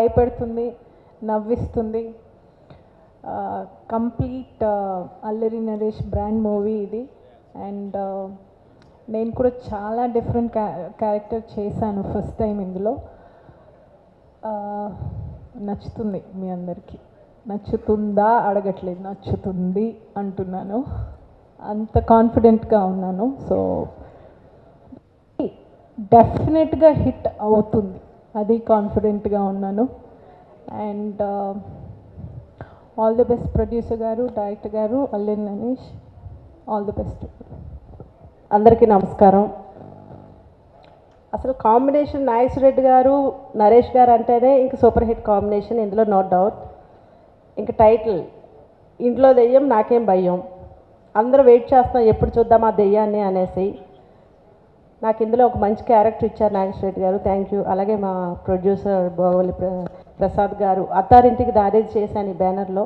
భయపెడుతుంది, నవ్విస్తుంది. Complete Allari Naresh brand movie ఇది. And నేను కూడా చాలా డిఫరెంట్ క్యారెక్టర్ చేశాను ఫస్ట్ టైం ఇందులో. నచ్చుతుంది మీ అందరికీ. నచ్చుతుందా అడగట్లేదు, నచ్చుతుంది అంటున్నాను. అంత కాన్ఫిడెంట్గా ఉన్నాను. సో డెఫినెట్గా హిట్ అవుతుంది, అది కాన్ఫిడెంట్గా ఉన్నాను. And all the best producer గారు, డైరెక్టర్ గారు, Allari Naresh, all the best. అందరికీ నమస్కారం. అసలు కాంబినేషన్ నాగేశ్వర రెడ్డి గారు, నరేష్ గారు అంటేనే ఇంక సూపర్ హిట్ కాంబినేషన్, ఇందులో నో డౌట్. ఇంక టైటిల్ ఇంట్లో దెయ్యం నాకేం భయం, అందరూ వెయిట్ చేస్తాం ఎప్పుడు చూద్దాం ఆ దెయ్యాన్ని అనేసి. నాకు ఇందులో ఒక మంచి క్యారెక్టర్ ఇచ్చారు నాగేశ్వర రెడ్డి గారు, థ్యాంక్ యూ. అలాగే మా ప్రొడ్యూసర్ భోగవల్లి ప్రసాద్ గారు, అత్తారింటికి దారేది చేశాను ఈ బ్యానర్లో.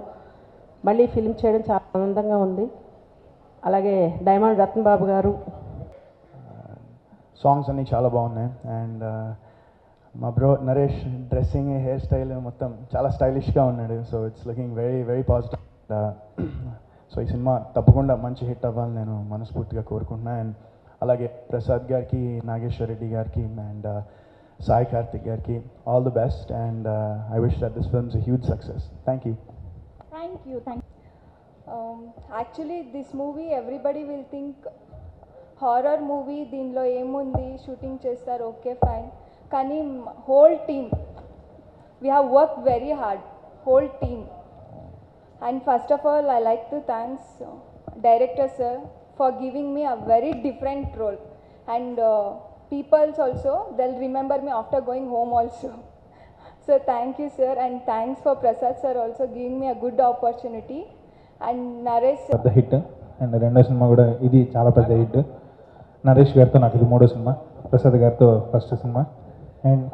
మళ్ళీ ఫిల్మ్ చేయడం చాలా ఆనందంగా ఉంది. అలాగే డైమండ్ రత్న బాబు గారు. సాంగ్స్ అన్నీ చాలా బాగున్నాయి. అండ్ మా bro Naresh dressing, hair style మొత్తం చాలా స్టైలిష్గా ఉన్నాడు. So it's looking very very positive. So ఈ సినిమా తప్పకుండా మంచి హిట్ అవ్వాలని నేను మనస్ఫూర్తిగా కోరుకుంటున్నాను. అండ్ అలాగే ప్రసాద్ గారికి, నాగేశ్వర్ రెడ్డి గారికి అండ్ సాయి కార్తిక్ గారికి all the best. And I wish that this films a huge success. Thank you. Thank you. Actually, this movie everybody will think horror movie. దీనిలో ఏముంది, షూటింగ్ చేస్తారు, ఓకే ఫైన్. కానీ whole team, we have worked very hard, whole team. And first of all, I like to thanks director sir for giving me a very different role. And peoples also, they'll remember me after going home also. So thank you sir, and thanks for Prasad sir also giving me a good opportunity. And Naresh పెద్ద hit. And రెండో cinema కూడా ఇది చాలా పెద్ద hit. Naresh గారితో నాకు ఇది మూడో సినిమా, ప్రసాద్ గారితో ఫస్ట్ సినిమా. అండ్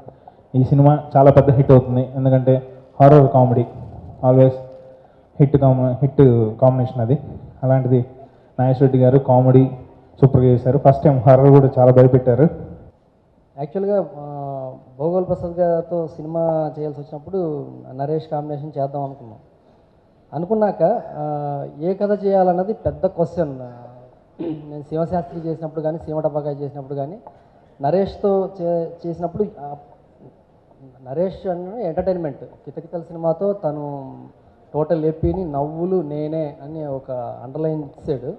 ఈ సినిమా చాలా పెద్ద హిట్ అవుతుంది, ఎందుకంటే horror comedy always hit combination అది. అలాంటిది నాగేశ్వర రెడ్డి గారు కామెడీ సూపర్గా చేశారు. ఫస్ట్ టైం హారర్ కూడా చాలా భయపెట్టారు. యాక్చువల్గా భోగోల్ ప్రసాద్ గారితో సినిమా చేయాల్సి వచ్చినప్పుడు నరేష్ కాంబినేషన్ చేద్దాం అనుకున్నాక ఏ కథ చేయాలన్నది పెద్ద క్వశ్చన్. నేను శివశాస్త్రి చేసినప్పుడు కానీ, సీమటపాకాయ చేసినప్పుడు కానీ, నరేష్తో చేసినప్పుడు నరేష్ అన్న ఎంటర్టైన్మెంట్, కితకితల సినిమాతో తను టోటల్ ఏపీని నవ్వులు నేనే అని ఒక అండర్లైన్ ఇచ్చాడు.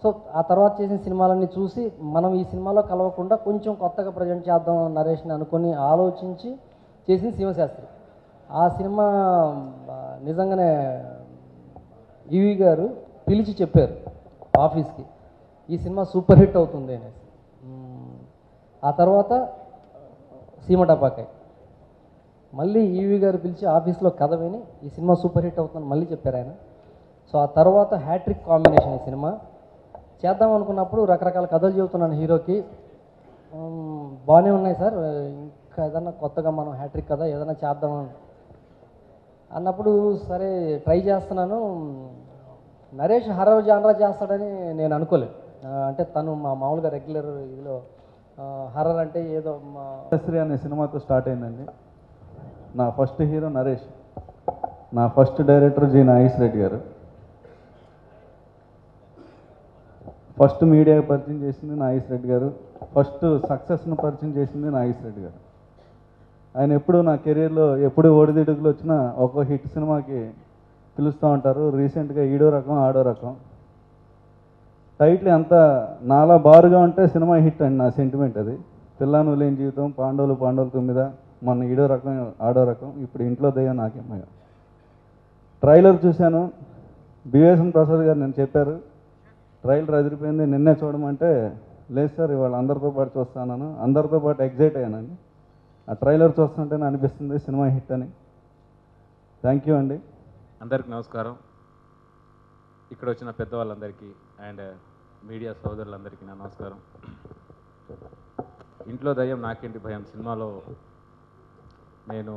సో ఆ తర్వాత చేసిన సినిమాలన్నీ చూసి మనం ఈ సినిమాలో కలవకుండా కొంచెం కొత్తగా ప్రజెంట్ చేద్దాం నరేష్ని అనుకొని ఆలోచించి చేసింది శివశాస్త్రి. ఆ సినిమా నిజంగానే ఈవి గారు పిలిచి చెప్పారు ఆఫీస్కి, ఈ సినిమా సూపర్ హిట్ అవుతుంది అనేసి. ఆ తర్వాత సీమటపాకాయ్ మళ్ళీ ఈవి గారు పిలిచి ఆఫీస్లో కథ విని ఈ సినిమా సూపర్ హిట్ అవుతుందని మళ్ళీ చెప్పారు ఆయన. సో ఆ తర్వాత హ్యాట్రిక్ కాంబినేషన్ ఈ సినిమా చేద్దాం అనుకున్నప్పుడు రకరకాల కథలు చెబుతున్నాను హీరోకి. బాగానే ఉన్నాయి సార్, ఇంకా ఏదన్నా కొత్తగా మనం హ్యాట్రిక్ కథ ఏదైనా చేద్దామని అన్నప్పుడు సరే ట్రై చేస్తున్నాను. నరేష్ హర్రర్ జానరా చేస్తాడని నేను అనుకోలేదు. అంటే తను మామూలుగా రెగ్యులర్ ఇదిలో హర్రర్ అంటే ఏదో శ్రీ అనే సినిమాతో స్టార్ట్ అయిందండి. నా ఫస్ట్ హీరో నరేష్, నా first director G Nageswara Reddy గారు, ఫస్ట్ మీడియాకి పరిచయం చేసింది నాగేశ్వర రెడ్డి గారు, ఫస్ట్ సక్సెస్ను పరిచయం చేసింది నాగేశ్వర రెడ్డి గారు. ఆయన ఎప్పుడు నా కెరీర్లో ఎప్పుడు ఒడిదిడుగులు వచ్చినా ఒక్కో హిట్ సినిమాకి పిలుస్తూ ఉంటారు. రీసెంట్గా ఈడో రకం ఆడో రకం టైటిల్ ఎంత నాలా బారుగా ఉంటే సినిమా హిట్ అండి నా సెంటిమెంట్ అది. పిల్లాను లేని జీవితం, పాండవులు 9, మొన్న ఈడో రకం ఆడో రకం, ఇప్పుడు ఇంట్లో దయ్యం నాకేమయ్యా. ట్రైలర్ చూశాను, బివేసన్ ప్రసాద్ గారు నేను చెప్పారు ట్రైలర్ అదిరిపోయింది, నిన్నే చూడమంటే లేదు సార్ ఇవాళ అందరితో పాటు చూస్తాను, అందరితో పాటు ఎగ్జైట్ అయ్యానండి. ఆ ట్రైలర్ చూస్తుంటేనే అనిపిస్తుంది సినిమా హిట్ అని. థ్యాంక్ యూ అండి. అందరికి నమస్కారం. ఇక్కడ వచ్చిన పెద్దవాళ్ళందరికీ అండ్ మీడియా సోదరులందరికీ నా నమస్కారం. ఇంట్లో దయ్యం నాకేంటి భయం సినిమాలో నేను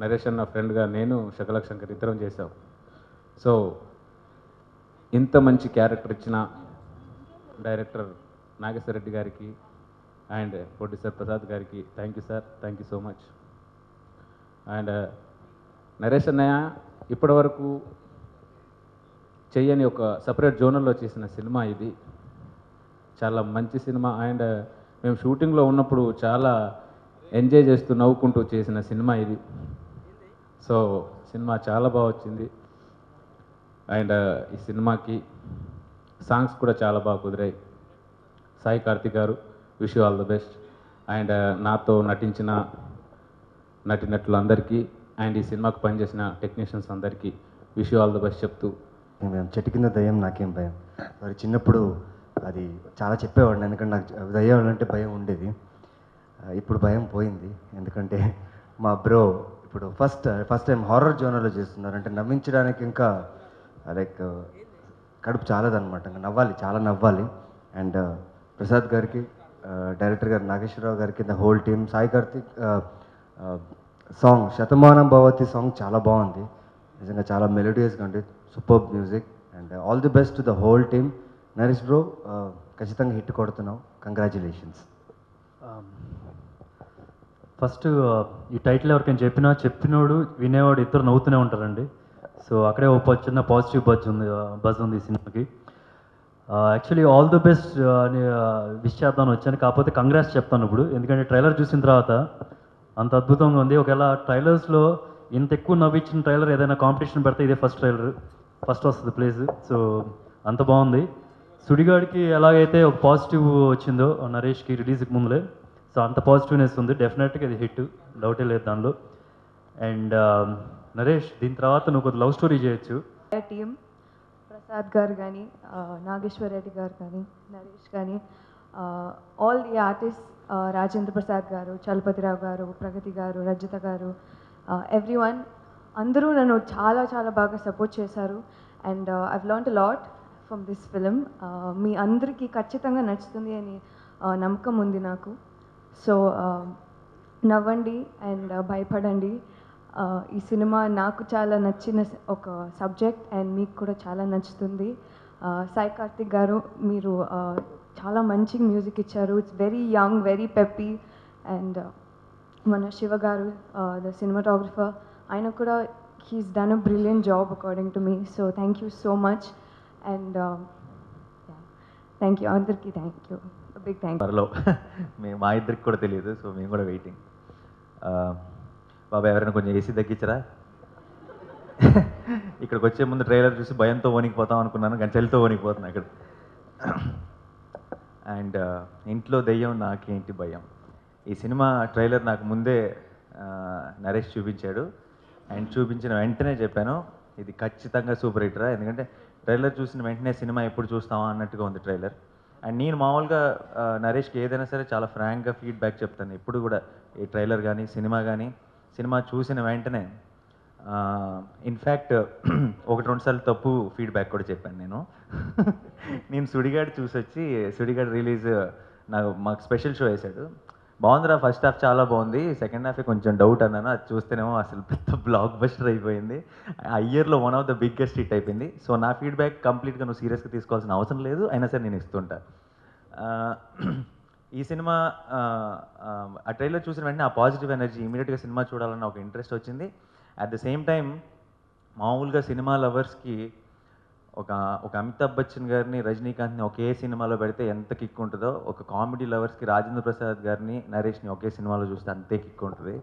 నరేష్ అన్న ఫ్రెండ్గా నేను శకలక్ శంకర్ ఇద్దరం చేశాం. సో ఇంత మంచి క్యారెక్టర్ ఇచ్చిన డైరెక్టర్ నాగేశ్వర రెడ్డి గారికి అండ్ ప్రొడ్యూసర్ ప్రసాద్ గారికి thank you sir, thank you so much. And Naresh అన్నయ్య ఇప్పటివరకు చెయ్యని ఒక సపరేట్ జోనర్లో చేసిన సినిమా ఇది. చాలా మంచి సినిమా. అండ్ మేము షూటింగ్లో ఉన్నప్పుడు చాలా ఎంజాయ్ చేస్తూ నవ్వుకుంటూ చేసిన సినిమా ఇది. సో సినిమా చాలా బాగా వచ్చింది. అండ్ ఈ సినిమాకి సాంగ్స్ కూడా చాలా బాగా కుదిరాయి. సాయి కార్తిక్ గారు, wish you all the best. And నాతో నటించిన నటినటులందరికీ అండ్ ఈ సినిమాకు పనిచేసిన టెక్నీషియన్స్ అందరికీ wish you all the best చెప్తూ, చెట్టు కింద దయ్యం నాకేం భయం. మరి చిన్నప్పుడు అది చాలా చెప్పేవాడిని, ఎందుకంటే నాకు దయ్యాలు అంటే భయం ఉండేది. ఇప్పుడు భయం పోయింది, ఎందుకంటే మా బ్రో ఇప్పుడు ఫస్ట్ టైం హారర్ జోనర్లో చేస్తున్నారు. అంటే నవ్వించడానికి ఇంకా లైక్ కడుపు చాలదన్నమాట, ఇంకా నవ్వాలి, చాలా నవ్వాలి. అండ్ ప్రసాద్ గారికి, డైరెక్టర్ గారు నాగేశ్వరరావు గారికి, the whole team, Sai Karthik song Shatamanam Bhavati song చాలా బాగుంది, నిజంగా చాలా మెలోడియస్గా ఉంది, super music. And all the best to the whole team. Naresh bro ఖచ్చితంగా హిట్ కొడుతున్నావు, కంగ్రాచులేషన్స్. ఫస్ట్ ఈ టైటిల్ ఎవరికైనా చెప్పినోడు వినేవాడు ఇద్దరు నవ్వుతూనే ఉంటారండి. సో అక్కడే ఒక చిన్న పాజిటివ్ బజ్ ఉంది ఈ సినిమాకి. యాక్చువల్లీ ఆల్ ది బెస్ట్ అని విష్ చేద్దామని వచ్చాను, కాకపోతే కంగ్రాట్స్ చెప్తాను ఇప్పుడు, ఎందుకంటే ట్రైలర్ చూసిన తర్వాత అంత అద్భుతంగా ఉంది. ఒకవేళ ట్రైలర్స్లో ఇంత ఎక్కువ నవ్వించిన ట్రైలర్ ఏదైనా కాంపిటీషన్ పెడితే ఇదే ఫస్ట్ వస్తుంది ప్లేస్. సో అంత బాగుంది. సుడిగాడికి ఎలాగైతే ఒక పాజిటివ్ వచ్చిందో నరేష్కి రిలీజ్కి ముందులే, సో అంత పాజిటివ్నెస్ ఉంది. డెఫినెట్గా ఇది హిట్, డౌటే లేదు దానిలో. అండ్ నరేష్, దీని తర్వాత నువ్వు కొద్ది లవ్ స్టోరీ చేయొచ్చు. టీమ్ ప్రసాద్ గారు కానీ, నాగేశ్వర్ రెడ్డి గారు కానీ, నరేష్ కానీ, all the artist, Rajendra Prasad గారు, చలపతిరావు గారు, ప్రగతి గారు, రజిత గారు, ఎవ్రీవన్, అందరూ నన్ను చాలా చాలా బాగా సపోర్ట్ చేశారు. And I've learned lot from this film. మీ అందరికీ ఖచ్చితంగా నచ్చుతుంది అని నమ్మకం ఉంది నాకు. సో నవ్వండి అండ్ భయపడండి. ఈ సినిమా నాకు చాలా నచ్చిన ఒక సబ్జెక్ట్ అండ్ మీకు కూడా చాలా నచ్చుతుంది. సాయి కార్తిక్ గారు, మీరు చాలా మంచి మ్యూజిక్ ఇచ్చారు. It's very young, very peppy. And మన శివ గారు, ద సినిమాటోగ్రఫర్, ఆయన కూడా he's done a brilliant job according to me. So thank you so much. And thank you అందరికీ, thank you, big thank you. త్వరలో మా ఇద్దరికి కూడా తెలియదు, సో మేము కూడా వెయిటింగ్. బాబాయ్ ఎవరైనా కొంచెం ఏసీ తగ్గించరా? ఇక్కడికి వచ్చే ముందు ట్రైలర్ చూసి భయంతో వణికిపోతాం అనుకున్నాను, కానీ చలితో వణికిపోతున్నా ఇక్కడ. అండ్ ఇంట్లో దెయ్యం నాకేంటి భయం, ఈ సినిమా ట్రైలర్ నాకు ముందే నరేష్ చూపించాడు. అండ్ చూపించిన వెంటనే చెప్పాను ఇది ఖచ్చితంగా సూపర్ హిట్ రా, ఎందుకంటే ట్రైలర్ చూసిన వెంటనే సినిమా ఎప్పుడు చూస్తావా అన్నట్టుగా ఉంది ట్రైలర్. అండ్ నేను మామూలుగా నరేష్కి ఏదైనా సరే చాలా ఫ్రాంక్గా ఫీడ్బ్యాక్ చెప్తాను ఎప్పుడు కూడా, ఈ ట్రైలర్ కానీ సినిమా కానీ. సినిమా చూసిన వెంటనే ఇన్ఫ్యాక్ట్ ఒకటి రెండు సార్లు తప్పు ఫీడ్బ్యాక్ కూడా చెప్పాను నేను సుడిగాడు చూసి వచ్చి, సుడిగాడు రిలీజ్ మాకు స్పెషల్ షో వేశాడు, బాగుందిరా ఫస్ట్ హాఫ్ చాలా బాగుంది, సెకండ్ హాఫే కొంచెం డౌట్ అన్నాను. అది చూస్తేనేమో అసలు పెద్ద బ్లాక్ బస్టర్ అయిపోయింది, ఆ ఇయర్లో one of the biggest hit అయిపోయింది. సో నా ఫీడ్బ్యాక్ కంప్లీట్గా నువ్వు సీరియస్గా తీసుకోవాల్సిన అవసరం లేదు, అయినా సరే నేను ఇస్తుంటా. ఈ సినిమా ఆ ట్రైలర్ చూసిన వెంటనే ఆ పాజిటివ్ ఎనర్జీ, ఇమీడియట్గా సినిమా చూడాలన్న ఒక ఇంట్రెస్ట్ వచ్చింది. అట్ ద సేమ్ టైం మామూలుగా సినిమా లవర్స్కి ఒక అమితాబ్ బచ్చన్ గారిని, రజనీకాంత్ని ఒకే సినిమాలో పెడితే ఎంత కిక్ ఉంటుందో, ఒక కామెడీ లవర్స్కి రాజేంద్ర ప్రసాద్ గారిని, నరేష్ని ఒకే సినిమాలో చూస్తే అంతే కిక్ ఉంటుంది.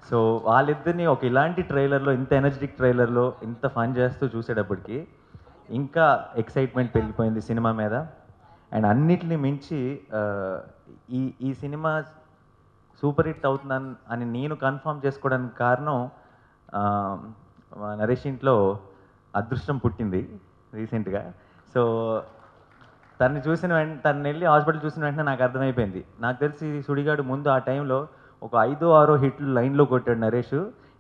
సో వాళ్ళిద్దరిని ఒక ఇలాంటి ట్రైలర్లో, ఇంత ఎనర్జెటిక్ ట్రైలర్లో ఇంత ఫన్ చేస్తూ చూసేటప్పటికి ఇంకా ఎక్సైట్మెంట్ పెరిగిపోయింది సినిమా మీద. అండ్ అన్నిటిని మించి ఈ సినిమా సూపర్ హిట్ అవుతుందని అని నేను కన్ఫర్మ్ చేసుకోవడానికి కారణం నరేష్ ఇంట్లో అదృష్టం పుట్టింది రీసెంట్గా. సో తను వెళ్ళి హాస్పిటల్ చూసిన వెంటనే నాకు అర్థమైపోయింది. నాకు తెలిసి సుడిగాడు ముందు ఆ టైంలో ఒక 5-6 హిట్లు లైన్లో కొట్టాడు నరేష్,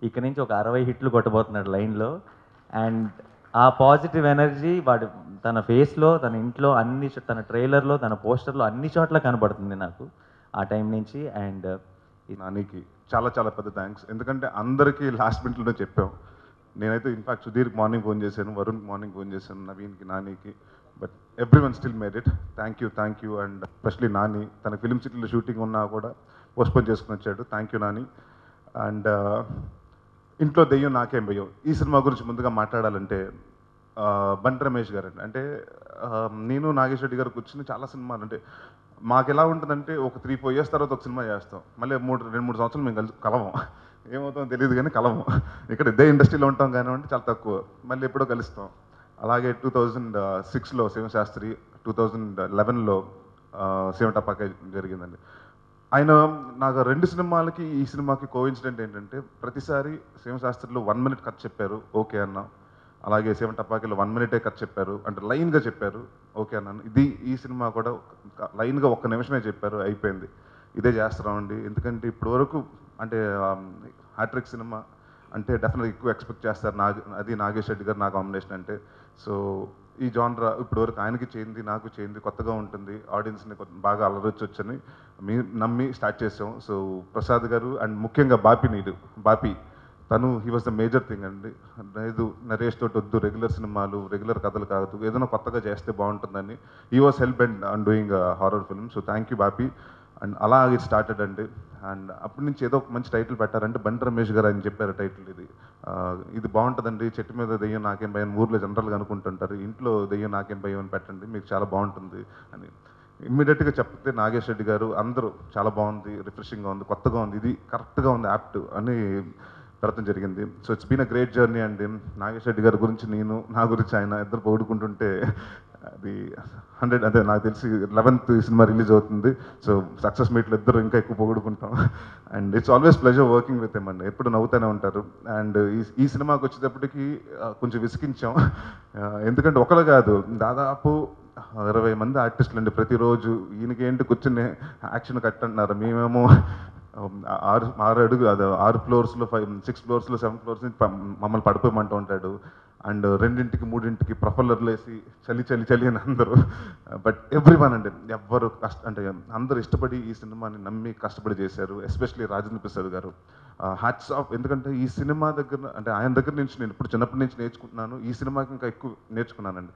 ఇక్కడ నుంచి ఒక 60 హిట్లు కొట్టబోతున్నాడు లైన్లో. అండ్ ఆ పాజిటివ్ ఎనర్జీ వాడు తన ఫేస్లో, తన ఇంట్లో, తన ట్రైలర్లో, తన పోస్టర్లో అన్ని చోట్ల కనబడుతుంది నాకు ఆ టైం నుంచి. అండ్ నానికి చాలా చాలా పెద్ద థ్యాంక్స్, ఎందుకంటే అందరికీ లాస్ట్ మినిట్లో చెప్పాం. నేనైతే ఇన్ఫాక్ట్ సుధీర్కి మార్నింగ్ ఫోన్ చేశాను, వరుణ్కి మార్నింగ్ ఫోన్ చేశాను, నవీన్కి, నానికి, but every one still made it. Thank you. And especially Nani, తన ఫిలిం సిటీలో షూటింగ్ ఉన్నా కూడా పోస్ట్పోన్ చేసుకుని వచ్చాడు. Thank you Nani. అండ్ ఇంట్లో దెయ్యం నాకేం భయం. ఈ సినిమా గురించి ముందుగా మాట్లాడాలంటే బండి రమేష్ గారు అంటే నేను నాగేష్ రెడ్డి గారు కూర్చుని చాలా సినిమాలు అంటే మాకు ఎలా ఉంటుందంటే ఒక 3-4 years తర్వాత ఒక సినిమా చేస్తాం, మళ్ళీ 2-3 సంవత్సరాలు మేము కలవం, ఏమవుతామో తెలియదు కానీ కలవం. ఇక్కడ ఇదే ఇండస్ట్రీలో ఉంటాం కానివ్వండి చాలా తక్కువ, మళ్ళీ ఎప్పుడో కలుస్తాం. అలాగే 2006లో శివశాస్త్రి, 2011లో శివటపాక జరిగిందండి. ఆయన నాకు 2 సినిమాలకి ఈ సినిమాకి కోఇన్సిడెంట్ ఏంటంటే ప్రతిసారి శివశాస్త్రిలో 1 minute కథ చెప్పారు, ఓకే అన్నా. అలాగే శివటపాకలో 1 minute కథ చెప్పారు, అంటే లైన్గా చెప్పారు, ఓకే అన్నాను. ఈ సినిమా కూడా లైన్గా 1 నిమిషమే చెప్పారు, అయిపోయింది. ఇదే చేస్తున్నామండి. ఎందుకంటే ఇప్పటి వరకు అంటే హ్యాట్రిక్ సినిమా అంటే డెఫినెట్గా ఎక్కువ ఎక్స్పెక్ట్ చేస్తారు. అది నాగేష్ రెడ్డి గారు నా కాంబినేషన్ అంటే. సో ఈ జానరా ఇప్పటివరకు ఆయనకి చేయింది, నాకు చేయింది, కొత్తగా ఉంటుంది, ఆడియన్స్ని బాగా అలరొచ్చని నమ్మి స్టార్ట్ చేసాం. సో ప్రసాద్ గారు అండ్ ముఖ్యంగా బాపి తను he was the major thing అండి. లేదు నరేష్ తోటి వద్దు, రెగ్యులర్ సినిమాలు రెగ్యులర్ కథలు కాదు, ఏదైనా కొత్తగా చేస్తే బాగుంటుందని he was help and doing horror film. So thank you Bapi. And అలా ఇట్ స్టార్టెడ్ అండి. అండ్ అప్పటి నుంచి ఏదో ఒక మంచి టైటిల్ పెట్టారంటే బండి రమేష్ గారు అని చెప్పారు టైటిల్. ఇది బాగుంటుందండి, చెట్టు మీద దెయ్యం నాకేం భయం, ఊర్లో జనరల్గా అనుకుంటుంటారు, ఇంట్లో దెయ్యం నాకేం భయం అని పెట్టండి, మీకు చాలా బాగుంటుంది అని ఇమ్మీడియట్గా చెప్తే నాగేష్ రెడ్డి గారు అందరూ చాలా బాగుంది, రిఫ్రెషింగ్గా ఉంది, కొత్తగా ఉంది, ఇది కరెక్ట్గా ఉంది, యాప్ట్ అని పెడతాం జరిగింది. So it's been a great journey అండి. నాగేష్ రెడ్డి గారి గురించి నేను, నా గురించి ఆయన ఇద్దరు పొగుడుకుంటుంటే అది 100 అదే నాకు తెలిసి 11th ఈ సినిమా రిలీజ్ అవుతుంది. సో సక్సెస్ మీట్లు ఇద్దరు ఇంకా ఎక్కువ పొగుడుకుంటాం. And it's always pleasure working with him అండి, ఎప్పుడు నవ్వుతూనే ఉంటారు. అండ్ ఈ సినిమాకి వచ్చేటప్పటికి కొంచెం విసిగించాం, ఎందుకంటే ఒకరు కాదు దాదాపు 20 మంది ఆర్టిస్టులు అండి ప్రతిరోజు. ఈయనకేంటి కూర్చుని యాక్షన్ కట్ అంటున్నారు, మేమేమో 6 ఫ్లోర్స్లో 6 ఫ్లోర్స్లో 7 ఫ్లోర్స్ నుంచి మమ్మల్ని పడిపోయమంటూ ఉంటాడు. అండ్ 2ంటికి 3ంటికి ప్రొఫెల్లర్లు వేసి చలి అని అందరూ. బట్ ఎవ్రీవన్ అండి, ఎవ్వరు అంటే అందరూ ఇష్టపడి ఈ సినిమాని నమ్మి కష్టపడి చేశారు. ఎస్పెషలీ రాజేంద్ర ప్రసాద్ గారు హ్యాట్స్ ఆఫ్. ఎందుకంటే ఈ సినిమా దగ్గర అంటే ఆయన దగ్గర నుంచి నేను ఇప్పుడు చిన్నప్పటి నుంచి నేర్చుకుంటున్నాను, ఈ సినిమాకి ఇంకా ఎక్కువ నేర్చుకున్నానండి.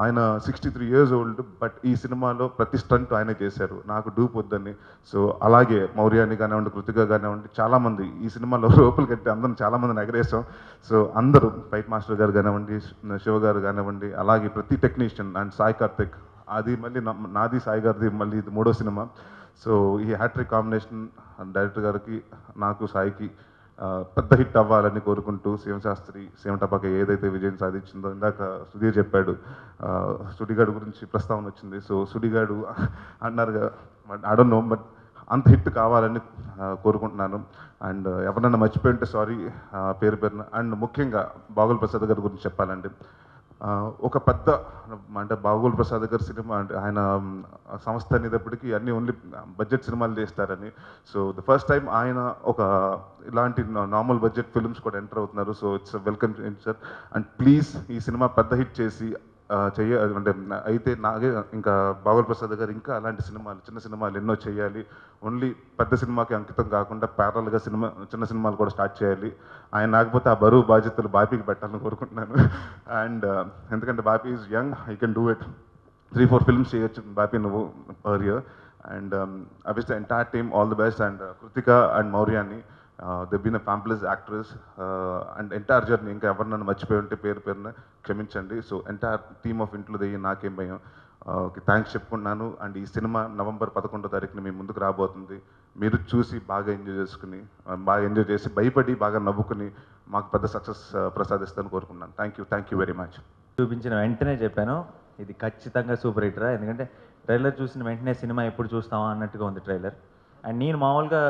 ఆయన 63 years old, బట్ ఈ సినిమాలో ప్రతి స్టంట్ ఆయనే చేశారు, నాకు డూప్ వద్దని. సో అలాగే మౌర్యాని కానివ్వండి, కృతిక కానివ్వండి, చాలామంది ఈ సినిమాలో రూపులు కట్టి అందరం చాలామందిని ఎగరేసాం. సో అందరూ ఫైట్ మాస్టర్ గారు కానివ్వండి, శివ గారు కానివ్వండి, అలాగే ప్రతి టెక్నీషియన్ అండ్ సాయి కార్తిక్, అది మళ్ళీ నాది సాయి గారిది మళ్ళీ ఇది 3వ సినిమా. సో ఈ హ్యాట్రిక్ కాంబినేషన్ డైరెక్టర్ గారికి నాకు సాయికి పెద్ద హిట్ అవ్వాలని కోరుకుంటూ శివశాస్త్రి శివటపాక ఏదైతే విజయం సాధించిందో, ఇందాక సుధీర్ చెప్పాడు సుడిగాడు గురించి ప్రస్తావన వచ్చింది. సో సుడిగాడు అన్నారుగా, ఐ డోంట్ నో, బట్ అంత హిట్ కావాలని కోరుకుంటున్నాను. అండ్ ఎవరన్నా మర్చిపోయి ఉంటే సారీ పేరున. అండ్ ముఖ్యంగా బాగుల్ ప్రసాద్ గారి గురించి చెప్పాలండి. ఒక పెద్ద అంటే బాగోల్ ప్రసాద్ గారి సినిమా అంటే ఆయన సంస్థ అనేటప్పటికీ అన్నీ ఓన్లీ బడ్జెట్ సినిమాలు చేస్తారని. సో ద ఫస్ట్ టైం ఆయన ఒక ఇలాంటి నార్మల్ బడ్జెట్ ఫిల్మ్స్ కూడా ఎంటర్ అవుతున్నారు. So it's welcome sir. And please ఈ సినిమా పెద్ద హిట్ చేసి అంటే అయితే నాగే ఇంకా బాగోల్ ప్రసాద్ గారు ఇంకా అలాంటి సినిమాలు చిన్న సినిమాలు ఎన్నో చేయాలి. ఓన్లీ పెద్ద సినిమాకి అంకితం కాకుండా ప్యారల్గా చిన్న సినిమాలు కూడా స్టార్ట్ చేయాలి. ఆయన నాకపోతే ఆ బరువు బాధ్యతలు బాపీకి పెట్టాలని కోరుకుంటున్నాను. అండ్ ఎందుకంటే Bapi is young, I can do it. 3-4 films చేయొచ్చు బాపీ నువ్వు per year. And I wish the entire team all the best. And Kritika and Mouryani, they been a fabulous actress. And entire journey ఇంకా ఎవరినైనా మర్చిపోయి ఉంటే పేరున క్షమించండి. సో ఎంటైర్ టీమ్ ఆఫ్ ఇంట్లో దెయ్యం నాకేం భయం థ్యాంక్స్ చెప్పుకున్నాను. అండ్ ఈ సినిమా November 11వ తారీఖున మీ ముందుకు రాబోతుంది. మీరు చూసి బాగా ఎంజాయ్ చేసి భయపడి బాగా నవ్వుకుని మాకు పెద్ద సక్సెస్ ప్రసాదిస్తాను కోరుకున్నాను. Thank you very much. చూపించిన వెంటనే చెప్పాను ఇది ఖచ్చితంగా సూపర్ హిట్ రా, ఎందుకంటే ట్రైలర్ చూసిన వెంటనే సినిమా ఎప్పుడు చూస్తామా అన్నట్టుగా ఉంది ట్రైలర్. అండ్ నేను మామూలుగా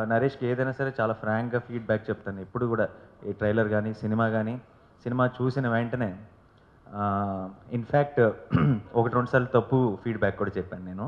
నరేష్కి ఏదైనా సరే చాలా ఫ్రాంక్గా ఫీడ్బ్యాక్ చెప్తాను ఎప్పుడు కూడా, ఈ ట్రైలర్ కానీ సినిమా చూసిన వెంటనే. ఇన్ఫ్యాక్ట్ 1-2 సార్లు తప్పు ఫీడ్బ్యాక్ కూడా చెప్పాను నేను.